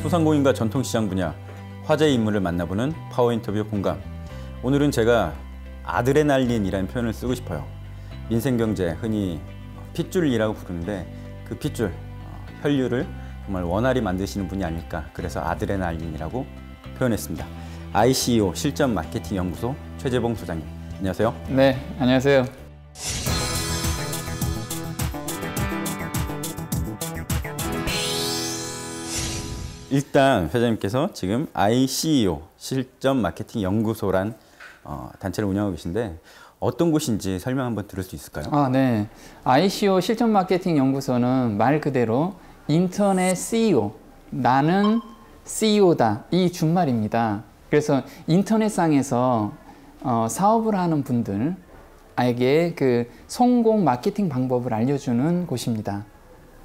소상공인과 전통시장 분야 화제의 인물을 만나보는 파워 인터뷰 공감. 오늘은 제가 아드레날린이라는 표현을 쓰고 싶어요. 민생경제, 흔히 핏줄이라고 부르는데 그 핏줄, 혈류를 정말 원활히 만드시는 분이 아닐까, 그래서 아드레날린이라고 표현했습니다. ICEO 실전 마케팅 연구소 최재봉 소장님, 안녕하세요. 네, 안녕하세요. 일단 회장님께서 지금 ICEO 실전 마케팅 연구소란 단체를 운영하고 계신데 어떤 곳인지 설명 한번 들을 수 있을까요? 네. ICEO 실전 마케팅 연구소는 말 그대로 인터넷 CEO, 나는 CEO다, 이 준말입니다. 그래서 인터넷상에서 사업을 하는 분들에게 그 성공 마케팅 방법을 알려주는 곳입니다.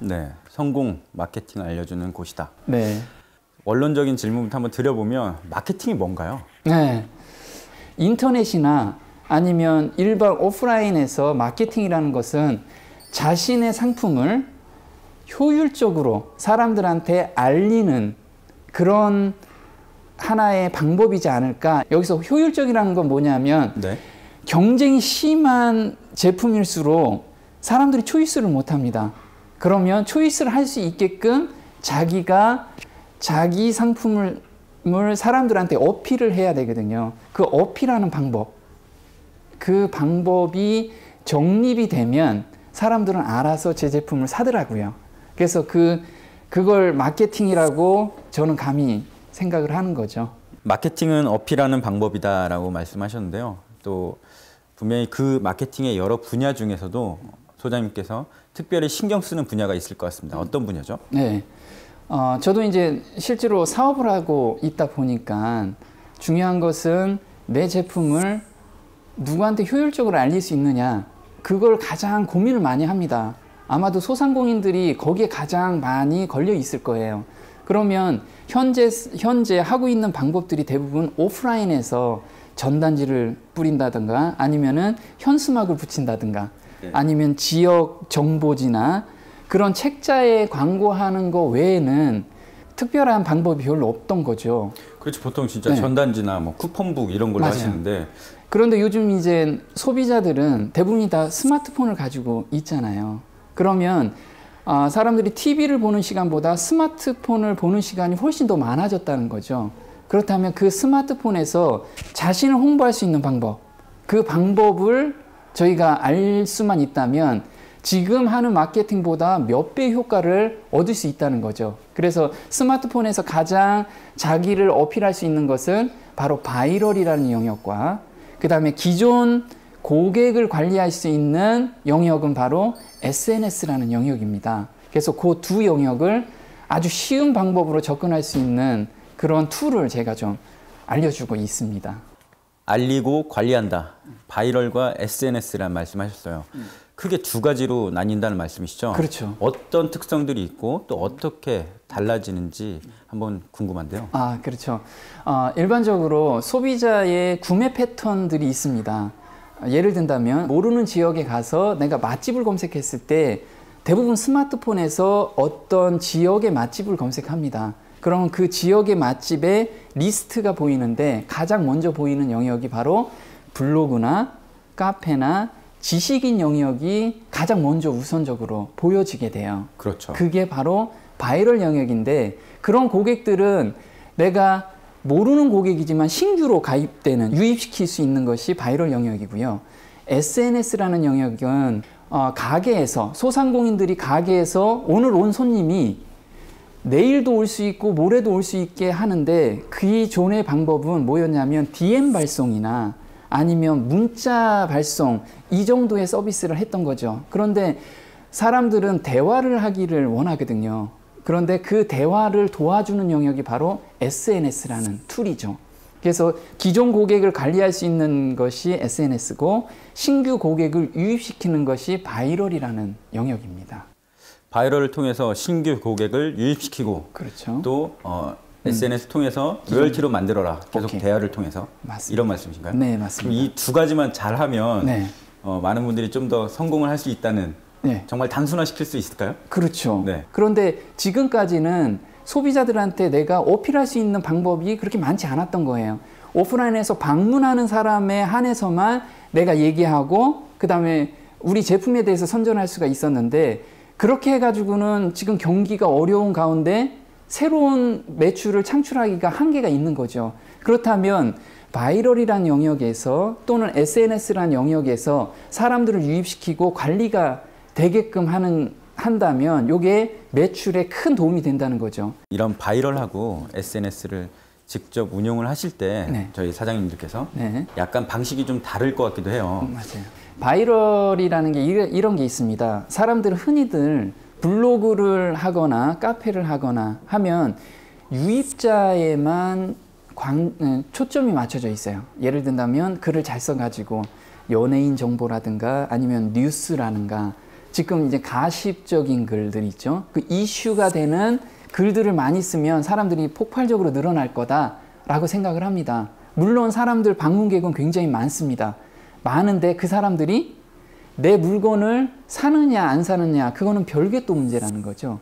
네, 성공 마케팅을 알려주는 곳이다. 네. 원론적인 질문부터 한번 드려보면 마케팅이 뭔가요? 네. 인터넷이나 아니면 일반 오프라인에서 마케팅이라는 것은 자신의 상품을 효율적으로 사람들한테 알리는 그런 하나의 방법이지 않을까. 여기서 효율적이라는 건 뭐냐면 네. 경쟁이 심한 제품일수록 사람들이 초이스를 못합니다. 그러면 초이스를 할 수 있게끔 자기가 자기 상품을 사람들한테 어필을 해야 되거든요. 그 어필하는 방법, 그 방법이 정립이 되면 사람들은 알아서 제 제품을 사더라고요. 그래서 그걸 마케팅이라고 저는 감히 생각을 하는 거죠. 마케팅은 어필하는 방법이다라고 말씀하셨는데요. 또 분명히 그 마케팅의 여러 분야 중에서도 소장님께서 특별히 신경 쓰는 분야가 있을 것 같습니다. 어떤 분야죠? 네. 저도 이제 실제로 사업을 하고 있다 보니까 중요한 것은 내 제품을 누구한테 효율적으로 알릴 수 있느냐, 그걸 가장 고민을 많이 합니다. 아마도 소상공인들이 거기에 가장 많이 걸려 있을 거예요. 그러면 현재 하고 있는 방법들이 대부분 오프라인에서 전단지를 뿌린다든가 아니면은 현수막을 붙인다든가 아니면 지역 정보지나 그런 책자에 광고하는 거 외에는 특별한 방법이 별로 없던 거죠. 그렇죠. 보통 진짜 네. 전단지나 뭐 쿠폰북 이런 걸로 하시는데. 그런데 요즘 이제 소비자들은 대부분이 다 스마트폰을 가지고 있잖아요. 그러면 사람들이 TV를 보는 시간보다 스마트폰을 보는 시간이 훨씬 더 많아졌다는 거죠. 그렇다면 그 스마트폰에서 자신을 홍보할 수 있는 방법, 그 방법을 저희가 알 수만 있다면 지금 하는 마케팅보다 몇 배 효과를 얻을 수 있다는 거죠. 그래서 스마트폰에서 가장 자기를 어필할 수 있는 것은 바로 바이럴이라는 영역과 그 다음에 기존 고객을 관리할 수 있는 영역은 바로 SNS라는 영역입니다. 그래서 그 두 영역을 아주 쉬운 방법으로 접근할 수 있는 그런 툴을 제가 좀 알려주고 있습니다. 알리고 관리한다. 바이럴과 SNS란 말씀하셨어요. 크게 두 가지로 나뉜다는 말씀이시죠? 그렇죠. 어떤 특성들이 있고 또 어떻게 달라지는지 한번 궁금한데요. 그렇죠. 일반적으로 소비자의 구매 패턴들이 있습니다. 예를 든다면 모르는 지역에 가서 내가 맛집을 검색했을 때 대부분 스마트폰에서 어떤 지역의 맛집을 검색합니다. 그러면 그 지역의 맛집의 리스트가 보이는데 가장 먼저 보이는 영역이 바로 블로그나 카페나 지식인 영역이 가장 먼저 우선적으로 보여지게 돼요. 그렇죠. 그게 바로 바이럴 영역인데 그런 고객들은 내가 모르는 고객이지만 신규로 가입되는, 유입시킬 수 있는 것이 바이럴 영역이고요. SNS라는 영역은 가게에서, 소상공인들이 가게에서 오늘 온 손님이 내일도 올 수 있고 모레도 올 수 있게 하는데 기존의 방법은 뭐였냐면 DM 발송이나 아니면 문자 발송, 이 정도의 서비스를 했던 거죠. 그런데 사람들은 대화를 하기를 원하거든요. 그런데 그 대화를 도와주는 영역이 바로 SNS라는 툴이죠. 그래서 기존 고객을 관리할 수 있는 것이 SNS고 신규 고객을 유입시키는 것이 바이럴이라는 영역입니다. 바이럴을 통해서 신규 고객을 유입시키고 그렇죠. 또 SNS 통해서 로열티로 만들어라. 계속 오케이. 대화를 통해서. 맞습니다. 이런 말씀이신가요? 네, 맞습니다. 이 두 가지만 잘하면 네. 많은 분들이 좀 더 성공을 할 수 있다는, 네. 정말 단순화시킬 수 있을까요? 그렇죠. 네. 그런데 지금까지는 소비자들한테 내가 어필할 수 있는 방법이 그렇게 많지 않았던 거예요. 오프라인에서 방문하는 사람에 한해서만 내가 얘기하고 그 다음에 우리 제품에 대해서 선전할 수가 있었는데 그렇게 해가지고는 지금 경기가 어려운 가운데 새로운 매출을 창출하기가 한계가 있는 거죠. 그렇다면 바이럴이라는 영역에서 또는 SNS라는 영역에서 사람들을 유입시키고 관리가 되게끔 한다면 이게 매출에 큰 도움이 된다는 거죠. 이런 바이럴하고 SNS를 직접 운용을 하실 때 네. 저희 사장님들께서 네. 약간 방식이 좀 다를 것 같기도 해요. 맞아요. 바이럴이라는 게 이런 게 있습니다. 사람들은 흔히들 블로그를 하거나 카페를 하거나 하면 유입자에만 초점이 맞춰져 있어요. 예를 든다면 글을 잘 써가지고 연예인 정보라든가 아니면 뉴스라든가 지금 이제 가십적인 글들 있죠. 그 이슈가 되는 글들을 많이 쓰면 사람들이 폭발적으로 늘어날 거다라고 생각을 합니다. 물론 사람들 방문객은 굉장히 많습니다. 많은데 그 사람들이 내 물건을 사느냐 안 사느냐 그거는 별개 또 문제라는 거죠.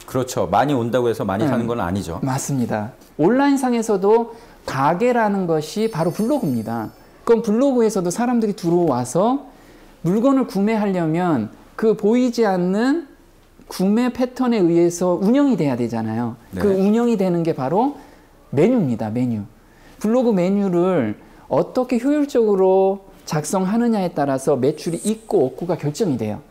그렇죠. 많이 온다고 해서 많이 사는 건 아니죠. 맞습니다. 온라인상에서도 가게라는 것이 바로 블로그입니다. 그럼 블로그에서도 사람들이 들어와서 물건을 구매하려면 그 보이지 않는 구매 패턴에 의해서 운영이 돼야 되잖아요. 네. 그 운영이 되는 게 바로 메뉴입니다. 메뉴. 블로그 메뉴를 어떻게 효율적으로 작성하느냐에 따라서 매출이 있고 없고가 결정이 돼요.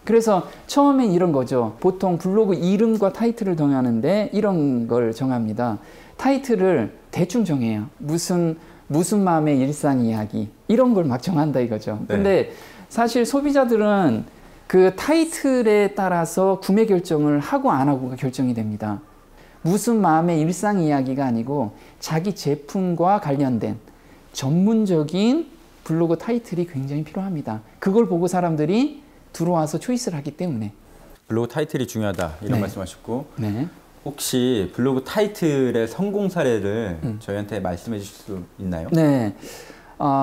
그래서 처음엔 이런 거죠. 보통 블로그 이름과 타이틀을 정하는데 이런 걸 정합니다. 타이틀을 대충 정해요. 무슨 마음의 일상 이야기 이런 걸 막 정한다 이거죠. 네. 근데 사실 소비자들은 그 타이틀에 따라서 구매 결정을 하고 안 하고가 결정이 됩니다. 무슨 마음의 일상 이야기가 아니고 자기 제품과 관련된 전문적인 블로그 타이틀이 굉장히 필요합니다. 그걸 보고 사람들이 들어와서 초이스를 하기 때문에. 블로그 타이틀이 중요하다 이런 네. 말씀하셨고 네. 혹시 블로그 타이틀의 성공 사례를 저희한테 말씀해 주실 수 있나요? 네.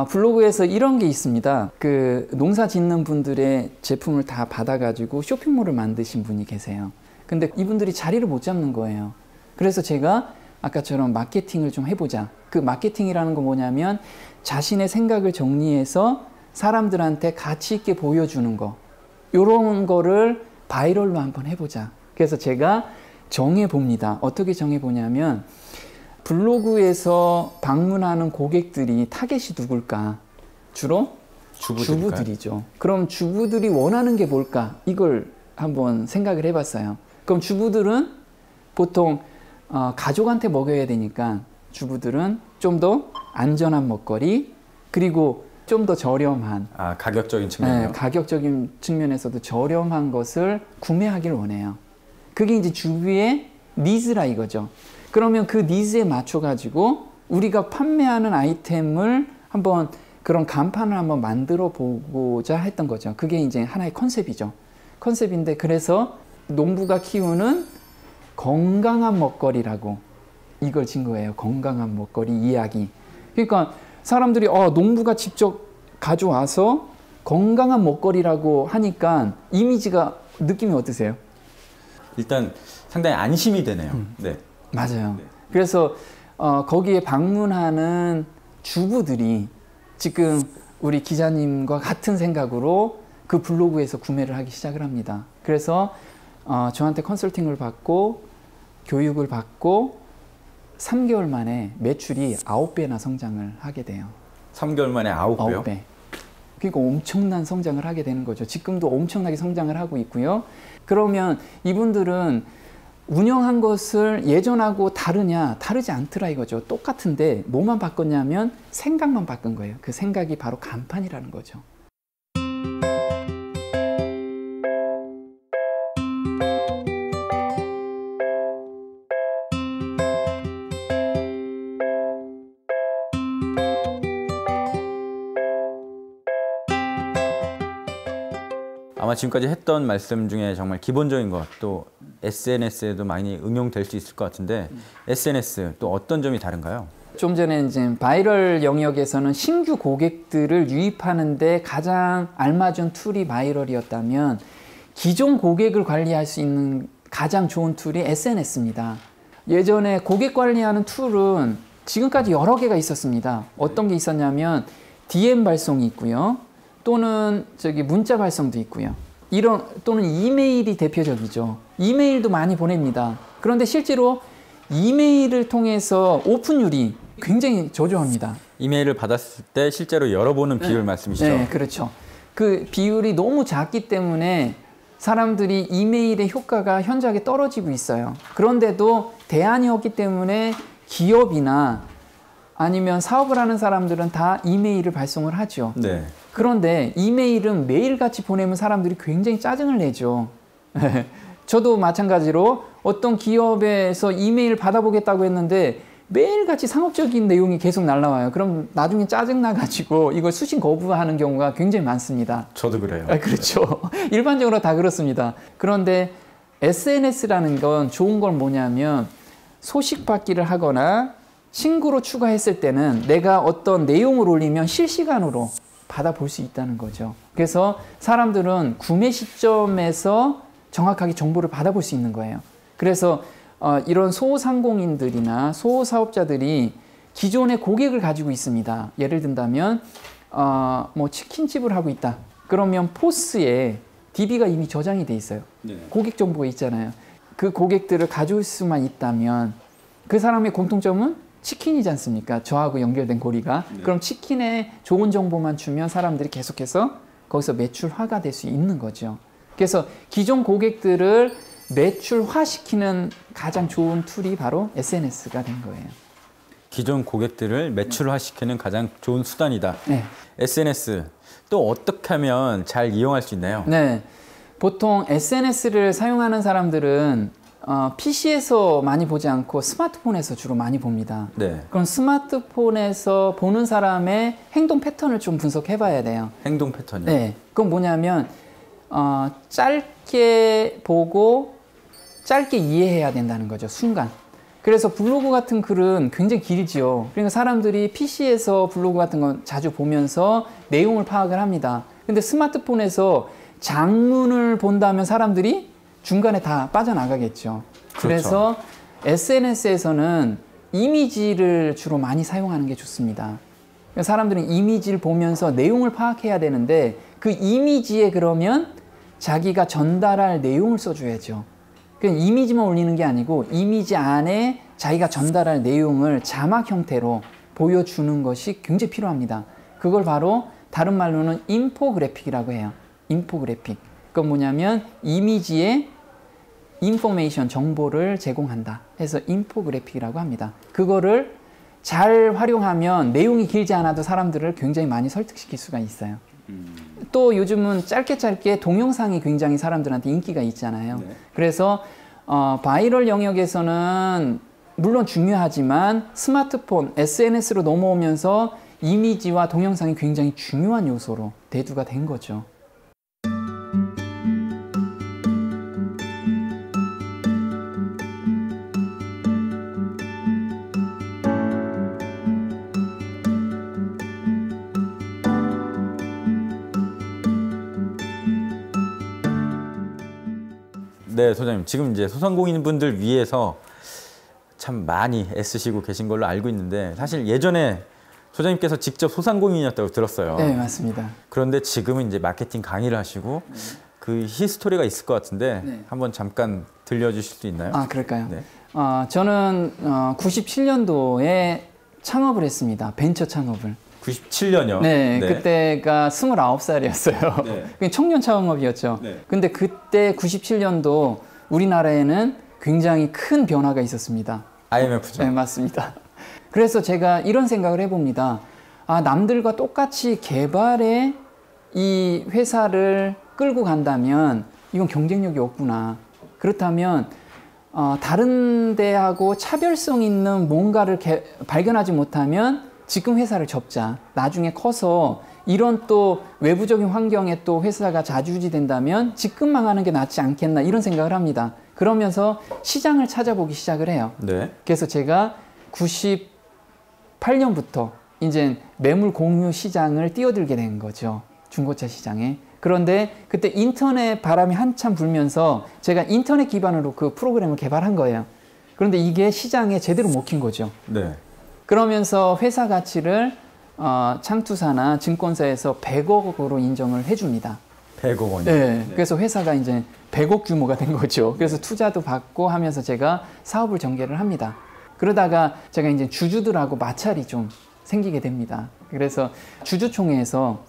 블로그에서 이런 게 있습니다. 그 농사 짓는 분들의 제품을 다 받아가지고 쇼핑몰을 만드신 분이 계세요. 근데 이분들이 자리를 못 잡는 거예요. 그래서 제가 아까처럼 마케팅을 좀 해보자. 그 마케팅이라는 건 뭐냐면 자신의 생각을 정리해서 사람들한테 가치 있게 보여주는 거. 이런 거를 바이럴로 한번 해보자. 그래서 제가 정해봅니다. 어떻게 정해보냐면 블로그에서 방문하는 고객들이 타겟이 누굴까? 주로 주부들이죠. 그럼 주부들이 원하는 게 뭘까? 이걸 한번 생각을 해봤어요. 그럼 주부들은 보통 가족한테 먹여야 되니까 주부들은 좀 더 안전한 먹거리 그리고 좀 더 저렴한 가격적인 측면이요? 네, 가격적인 측면에서도 저렴한 것을 구매하기를 원해요. 그게 이제 주부의 니즈라 이거죠. 그러면 그 니즈에 맞춰 가지고 우리가 판매하는 아이템을 한번 그런 간판을 한번 만들어 보고자 했던 거죠. 그게 이제 하나의 컨셉이죠. 컨셉인데 그래서 농부가 키우는 건강한 먹거리라고 이걸 진 거예요. 건강한 먹거리 이야기. 그러니까 사람들이 농부가 직접 가져와서 건강한 먹거리라고 하니까 이미지가 느낌이 어떠세요? 일단 상당히 안심이 되네요. 네. 맞아요. 그래서 거기에 방문하는 주부들이 지금 우리 기자님과 같은 생각으로 그 블로그에서 구매를 하기 시작을 합니다. 그래서 저한테 컨설팅을 받고 교육을 받고 3개월 만에 매출이 9배나 성장을 하게 돼요. 3개월 만에 9배요? 9배. 그러니까 엄청난 성장을 하게 되는 거죠. 지금도 엄청나게 성장을 하고 있고요. 그러면 이분들은 운영한 것을 예전하고 다르냐? 다르지 않더라 이거죠. 똑같은데 뭐만 바꿨냐면 생각만 바꾼 거예요. 그 생각이 바로 간판이라는 거죠. 아마 지금까지 했던 말씀 중에 정말 기본적인 것, 또 SNS에도 많이 응용될 수 있을 것 같은데 SNS 또 어떤 점이 다른가요? 좀 전에 이제 바이럴 영역에서는 신규 고객들을 유입하는데 가장 알맞은 툴이 바이럴이었다면 기존 고객을 관리할 수 있는 가장 좋은 툴이 SNS입니다. 예전에 고객 관리하는 툴은 지금까지 여러 개가 있었습니다. 어떤 게 있었냐면 DM 발송이 있고요. 또는 문자 발송도 있고요. 또는 이메일이 대표적이죠. 이메일도 많이 보냅니다. 그런데 실제로 이메일을 통해서 오픈율이 굉장히 저조합니다. 이메일을 받았을 때 실제로 열어보는 비율 말씀이시죠? 네, 그렇죠. 그 비율이 너무 작기 때문에 사람들이 이메일의 효과가 현저하게 떨어지고 있어요. 그런데도 대안이 없기 때문에 기업이나 아니면 사업을 하는 사람들은 다 이메일을 발송을 하죠. 네. 그런데 이메일은 매일같이 보내면 사람들이 굉장히 짜증을 내죠. 저도 마찬가지로 어떤 기업에서 이메일 받아보겠다고 했는데 매일같이 상업적인 내용이 계속 날라와요. 그럼 나중에 짜증나가지고 이걸 수신 거부하는 경우가 굉장히 많습니다. 저도 그래요. 그렇죠. 일반적으로 다 그렇습니다. 그런데 SNS라는 건 좋은 건 뭐냐면 소식 받기를 하거나 친구로 추가했을 때는 내가 어떤 내용을 올리면 실시간으로 받아볼 수 있다는 거죠. 그래서 사람들은 구매 시점에서 정확하게 정보를 받아볼 수 있는 거예요. 그래서 이런 소상공인들이나 소사업자들이 기존의 고객을 가지고 있습니다. 예를 든다면 뭐 치킨집을 하고 있다. 그러면 포스에 DB가 이미 저장이 돼 있어요. 네. 고객 정보가 있잖아요. 그 고객들을 가져올 수만 있다면 그 사람의 공통점은 치킨이지 않습니까? 저하고 연결된 고리가. 네. 그럼 치킨에 좋은 정보만 주면 사람들이 계속해서 거기서 매출화가 될 수 있는 거죠. 그래서 기존 고객들을 매출화시키는 가장 좋은 툴이 바로 SNS가 된 거예요. 기존 고객들을 매출화시키는 가장 좋은 수단이다. 네. SNS 또 어떻게 하면 잘 이용할 수 있나요? 네, 보통 SNS를 사용하는 사람들은 PC에서 많이 보지 않고 스마트폰에서 주로 많이 봅니다. 네. 그럼 스마트폰에서 보는 사람의 행동 패턴을 좀 분석해 봐야 돼요. 행동 패턴이요? 네, 그건 뭐냐면 짧게 보고 짧게 이해해야 된다는 거죠. 순간. 그래서 블로그 같은 글은 굉장히 길지요. 그러니까 사람들이 PC에서 블로그 같은 건 자주 보면서 내용을 파악을 합니다. 근데 스마트폰에서 장문을 본다면 사람들이 중간에 다 빠져나가겠죠. 그렇죠. 그래서 SNS에서는 이미지를 주로 많이 사용하는 게 좋습니다. 그러니까 사람들은 이미지를 보면서 내용을 파악해야 되는데 그 이미지에 그러면 자기가 전달할 내용을 써줘야죠. 그냥 이미지만 올리는 게 아니고 이미지 안에 자기가 전달할 내용을 자막 형태로 보여주는 것이 굉장히 필요합니다. 그걸 바로 다른 말로는 인포그래픽이라고 해요. 인포그래픽. 그건 뭐냐면 이미지에 인포메이션, 정보를 제공한다 해서 인포그래픽이라고 합니다. 그거를 잘 활용하면 내용이 길지 않아도 사람들을 굉장히 많이 설득시킬 수가 있어요. 또 요즘은 짧게 동영상이 굉장히 사람들한테 인기가 있잖아요. 네. 그래서 바이럴 영역에서는 물론 중요하지만 스마트폰, SNS로 넘어오면서 이미지와 동영상이 굉장히 중요한 요소로 대두가 된 거죠. 네, 소장님. 지금 이제 소상공인분들 위해서 참 많이 애쓰시고 계신 걸로 알고 있는데 사실 예전에 소장님께서 직접 소상공인이었다고 들었어요. 네, 맞습니다. 그런데 지금은 이제 마케팅 강의를 하시고 그 히스토리가 있을 것 같은데 네. 한번 잠깐 들려주실 수 있나요? 아, 그럴까요? 네. 저는 97년도에 창업을 했습니다. 벤처 창업을. 97년이요? 네, 네, 그때가 29살이었어요. 네. 청년 창업이었죠. 네. 근데 그때 97년도 우리나라에는 굉장히 큰 변화가 있었습니다. IMF죠? 네, 맞습니다. 그래서 제가 이런 생각을 해봅니다. 아, 남들과 똑같이 개발에 이 회사를 끌고 간다면 이건 경쟁력이 없구나. 그렇다면 다른 데하고 차별성 있는 뭔가를 발견하지 못하면 지금 회사를 접자. 나중에 커서 이런 또 외부적인 환경에 또 회사가 좌지우지 된다면 지금 망하는 게 낫지 않겠나 이런 생각을 합니다. 그러면서 시장을 찾아보기 시작을 해요. 네. 그래서 제가 98년부터 이제 매물 공유 시장을 뛰어들게 된 거죠. 중고차 시장에. 그런데 그때 인터넷 바람이 한참 불면서 제가 인터넷 기반으로 그 프로그램을 개발한 거예요. 그런데 이게 시장에 제대로 먹힌 거죠. 네. 그러면서 회사 가치를 창투사나 증권사에서 100억으로 인정을 해줍니다. 100억 원이. 네. 그래서 회사가 이제 100억 규모가 된 거죠. 그래서 투자도 받고 하면서 제가 사업을 전개를 합니다. 그러다가 제가 이제 주주들하고 마찰이 좀 생기게 됩니다. 그래서 주주총회에서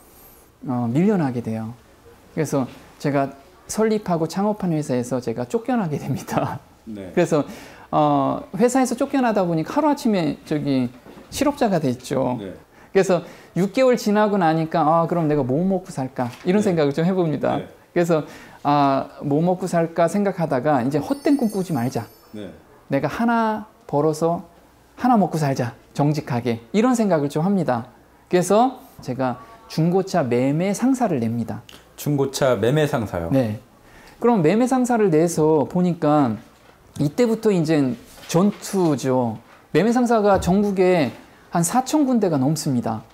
밀려나게 돼요. 그래서 제가 설립하고 창업한 회사에서 제가 쫓겨나게 됩니다. 네. 그래서 회사에서 쫓겨나다 보니까 하루아침에 실업자가 됐죠. 네. 그래서 6개월 지나고 나니까 그럼 내가 뭐 먹고 살까 이런 생각을 좀 해봅니다. 네. 그래서 뭐 먹고 살까 생각하다가 이제 헛된 꿈 꾸지 말자. 네. 내가 하나 벌어서 하나 먹고 살자. 정직하게. 이런 생각을 좀 합니다. 그래서 제가 중고차 매매 상사를 냅니다. 중고차 매매 상사요? 네. 그럼 매매 상사를 내서 보니까 이때부터 이제 전투죠. 매매 상사가 전국에 한 4천 군데가 넘습니다.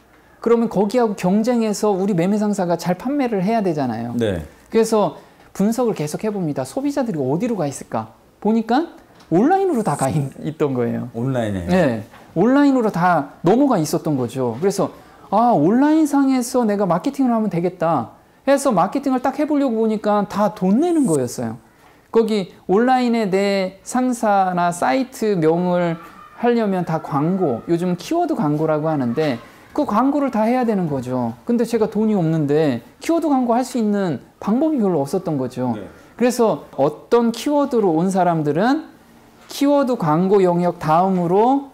그러면 거기하고 경쟁해서 우리 매매 상사가 잘 판매를 해야 되잖아요. 네. 그래서 분석을 계속 해봅니다. 소비자들이 어디로 가 있을까? 보니까 온라인으로 다 가 있던 거예요. 온라인에. 네. 온라인으로 다 넘어가 있었던 거죠. 그래서 온라인상에서 내가 마케팅을 하면 되겠다 해서 마케팅을 딱 해보려고 보니까 다 돈 내는 거였어요. 거기 온라인에 내 상사나 사이트 명을 하려면 다 광고, 요즘 키워드 광고라고 하는데 그 광고를 다 해야 되는 거죠. 근데 제가 돈이 없는데 키워드 광고 할 수 있는 방법이 별로 없었던 거죠. 네. 그래서 어떤 키워드로 온 사람들은 키워드 광고 영역 다음으로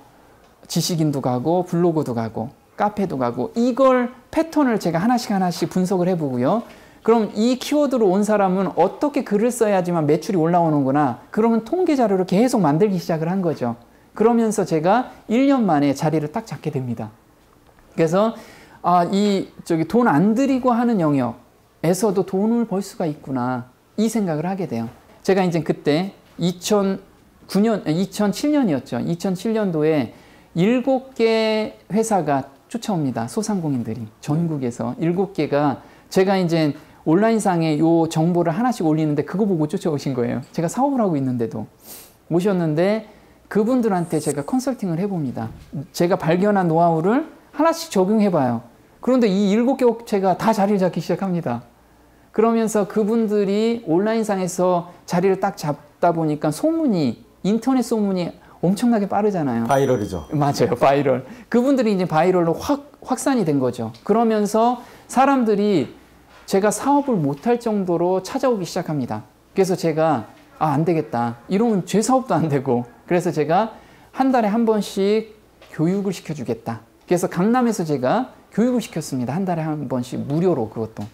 지식인도 가고 블로그도 가고 카페도 가고 이걸 패턴을 제가 하나씩 분석을 해보고요. 그럼 이 키워드로 온 사람은 어떻게 글을 써야지만 매출이 올라오는구나. 그러면 통계 자료를 계속 만들기 시작을 한 거죠. 그러면서 제가 1년 만에 자리를 딱 잡게 됩니다. 그래서 돈 안 들이고 하는 영역에서도 돈을 벌 수가 있구나. 이 생각을 하게 돼요. 제가 이제 그때 2007년이었죠. 2007년도에 7개 회사가 쫓아옵니다. 소상공인들이 전국에서 7개가 제가 이제 온라인상에 요 정보를 하나씩 올리는데 그거 보고 쫓아오신 거예요. 제가 사업을 하고 있는데도 오셨는데 그분들한테 제가 컨설팅을 해봅니다. 제가 발견한 노하우를 하나씩 적용해봐요. 그런데 이 7개 업체가 다 자리를 잡기 시작합니다. 그러면서 그분들이 온라인상에서 자리를 딱 잡다 보니까 인터넷 소문이 엄청나게 빠르잖아요. 바이럴이죠. 맞아요. 바이럴. 그분들이 이제 바이럴로 확산이 된 거죠. 그러면서 사람들이 제가 사업을 못할 정도로 찾아오기 시작합니다. 그래서 제가 안 되겠다. 이러면 제 사업도 안 되고. 그래서 제가 한 달에 한 번씩 교육을 시켜주겠다. 그래서 강남에서 제가 교육을 시켰습니다. 한 달에 한 번씩 무료로 그것도.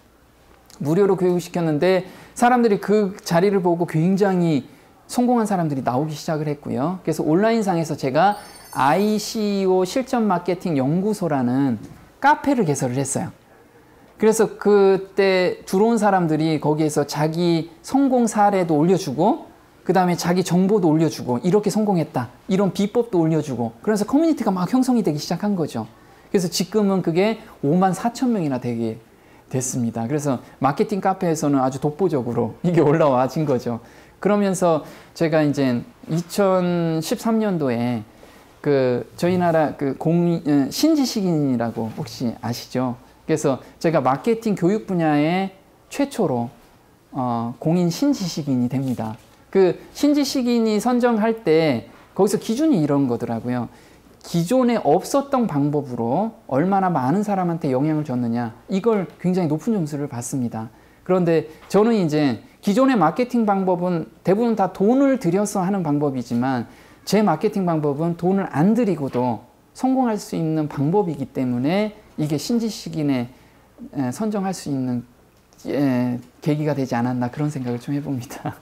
무료로 교육을 시켰는데 사람들이 그 자리를 보고 굉장히 성공한 사람들이 나오기 시작을 했고요. 그래서 온라인상에서 제가 ICO 실전 마케팅 연구소라는 카페를 개설을 했어요. 그래서 그때 들어온 사람들이 거기에서 자기 성공 사례도 올려주고 그 다음에 자기 정보도 올려주고 이렇게 성공했다. 이런 비법도 올려주고 그래서 커뮤니티가 막 형성이 되기 시작한 거죠. 그래서 지금은 그게 54,000명이나 되게 됐습니다. 그래서 마케팅 카페에서는 아주 독보적으로 이게 올라와진 거죠. 그러면서 제가 이제 2013년도에 저희 나라 신지식인이라고 혹시 아시죠? 그래서 제가 마케팅 교육 분야에 최초로 공인 신지식인이 됩니다. 그 신지식인이 선정할 때 거기서 기준이 이런 거더라고요. 기존에 없었던 방법으로 얼마나 많은 사람한테 영향을 줬느냐 이걸 굉장히 높은 점수를 받습니다. 그런데 저는 이제 기존의 마케팅 방법은 대부분 다 돈을 들여서 하는 방법이지만 제 마케팅 방법은 돈을 안 들이고도 성공할 수 있는 방법이기 때문에 이게 신지식인에 선정할 수 있는 계기가 되지 않았나 그런 생각을 좀 해봅니다.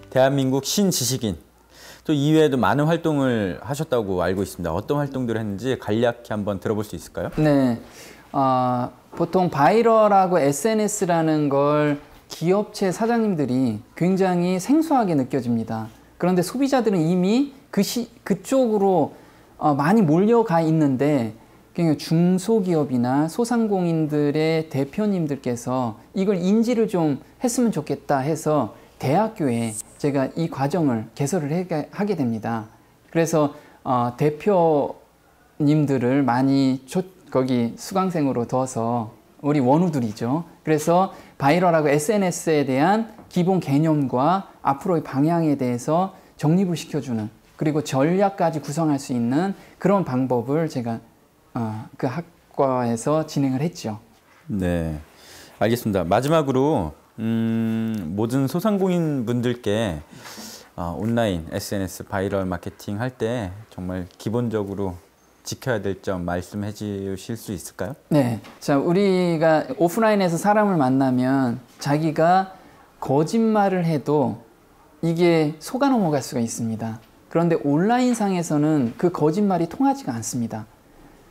대한민국 신지식인 또 이외에도 많은 활동을 하셨다고 알고 있습니다. 어떤 활동들을 했는지 간략히 한번 들어볼 수 있을까요? 네, 보통 바이럴하고 SNS라는 걸 기업체 사장님들이 굉장히 생소하게 느껴집니다. 그런데 소비자들은 이미 그쪽으로 많이 몰려가 있는데 그러니까 중소기업이나 소상공인들의 대표님들께서 이걸 인지를 좀 했으면 좋겠다 해서 대학교에 제가 이 과정을 개설을 하게 됩니다. 그래서 대표님들을 많이 거기 수강생으로 둬서 우리 원우들이죠. 그래서 바이럴하고 SNS에 대한 기본 개념과 앞으로의 방향에 대해서 정립을 시켜주는 그리고 전략까지 구성할 수 있는 그런 방법을 제가 그 학과에서 진행을 했죠. 네, 알겠습니다. 마지막으로 모든 소상공인 분들께 온라인 SNS 바이럴 마케팅 할 때 정말 기본적으로 지켜야 될 점 말씀해 주실 수 있을까요? 네. 자, 우리가 오프라인에서 사람을 만나면 자기가 거짓말을 해도 이게 속아 넘어갈 수가 있습니다. 그런데 온라인상에서는 그 거짓말이 통하지가 않습니다.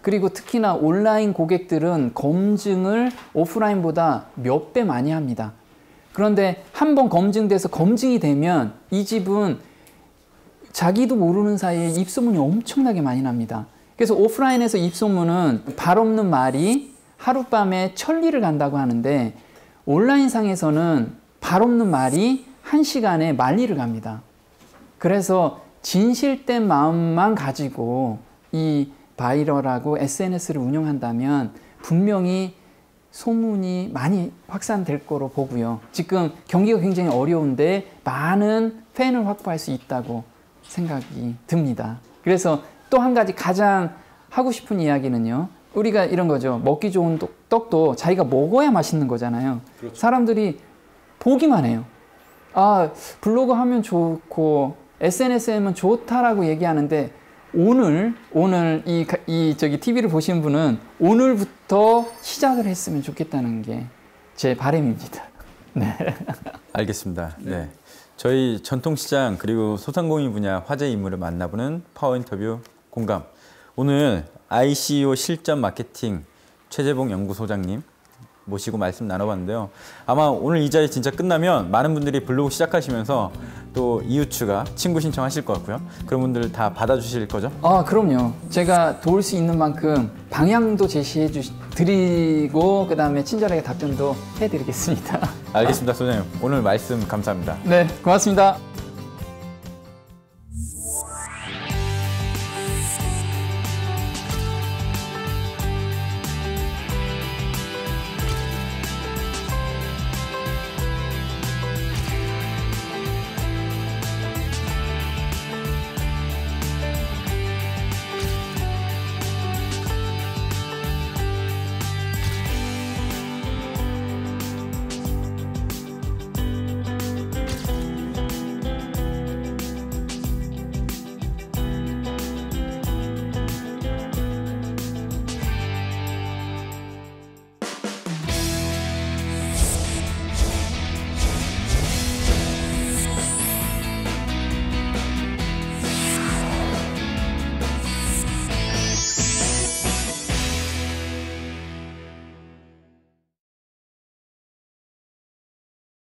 그리고 특히나 온라인 고객들은 검증을 오프라인보다 몇 배 많이 합니다. 그런데 한번 검증돼서 검증이 되면 이 집은 자기도 모르는 사이에 입소문이 엄청나게 많이 납니다. 그래서 오프라인에서 입소문은 발 없는 말이 하룻밤에 천리를 간다고 하는데 온라인상에서는 발 없는 말이 1시간에 만리를 갑니다. 그래서 진실된 마음만 가지고 이 바이럴하고 SNS를 운영한다면 분명히 소문이 많이 확산될 거로 보고요. 지금 경기가 굉장히 어려운데 많은 팬을 확보할 수 있다고 생각이 듭니다. 그래서 또 한 가지 가장 하고 싶은 이야기는요. 우리가 이런 거죠. 먹기 좋은 떡도 자기가 먹어야 맛있는 거잖아요. 그렇죠. 사람들이 보기만 해요. 블로그 하면 좋고 SNS 하면 좋다라고 얘기하는데 오늘 저기 TV를 보신 분은 오늘부터 시작을 했으면 좋겠다는 게 제 바람입니다. 네. 알겠습니다. 네. 저희 전통시장 그리고 소상공인 분야 화제 인물을 만나보는 파워 인터뷰 공감. 오늘 ICO 실전 마케팅 최재봉 연구소장님 모시고 말씀 나눠봤는데요. 아마 오늘 이 자리 진짜 끝나면 많은 분들이 블로그 시작하시면서 또 이웃추가 친구 신청하실 것 같고요. 그런 분들 다 받아주실 거죠? 그럼요. 제가 도울 수 있는 만큼 방향도 제시해 드리고 그다음에 친절하게 답변도 해드리겠습니다. 알겠습니다, 소장님. 오늘 말씀 감사합니다. 네, 고맙습니다.